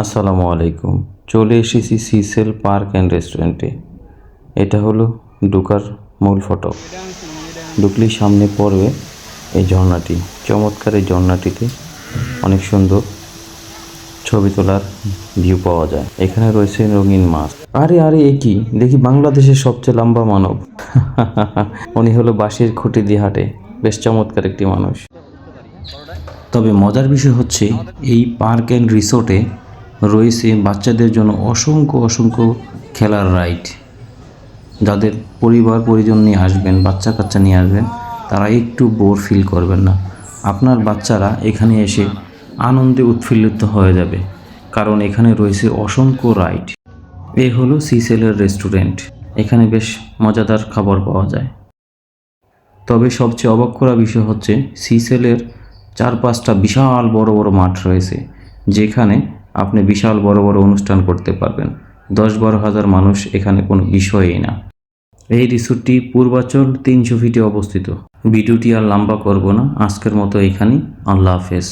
আসসালামু আলাইকুম। চলে এসেছি সিসেল পার্ক অ্যান্ড রেস্টুরেন্টে। এটা হলো ঢোকার মূল ফটক। ঢুকলেই সামনে পড়বে এই ঝর্ণাটি। চমৎকার এই ঝর্ণাটিতে অনেক সুন্দর ছবি তোলার ভিউ পাওয়া যায়। এখানে রয়েছে রঙিন মাছ। আরে আরে এ কি দেখি, বাংলাদেশের সবচেয়ে লম্বা মানব। উনি হলো বাঁশের খুঁটি দিয়ে হাঁটে। বেশ চমৎকার একটি মানুষ। তবে মজার বিষয় হচ্ছে এই পার্ক অ্যান্ড রিসোর্টে রয়েছে বাচ্চাদের জন্য অসংখ্য অসংখ্য খেলার রাইড। যাদের পরিবার পরিজন নিয়ে আসবেন, বাচ্চা কাচ্চা নিয়ে আসবেন, তারা একটু বোর ফিল করবেন না। আপনার বাচ্চারা এখানে এসে আনন্দে উৎফুল্লিত হয়ে যাবে, কারণ এখানে রয়েছে অসংখ্য রাইড। এ হলো সিসেলের রেস্টুরেন্ট। এখানে বেশ মজাদার খাবার পাওয়া যায়। তবে সবচেয়ে অবাক করা বিষয় হচ্ছে সিসেলের 4-5টা বিশাল বড় বড় মাঠ রয়েছে, যেখানে আপনি বিশাল বড় বড় অনুষ্ঠান করতে পারবেন। 10-12 হাজার মানুষ এখানে কোনো বিষয়ই না। এই রিসোর্টটি পূর্বাচল 300 ফিটে অবস্থিত। ভিডিওটি আর লম্বা করব না, আজকের মতো এখানেই। আল্লাহ হাফেজ।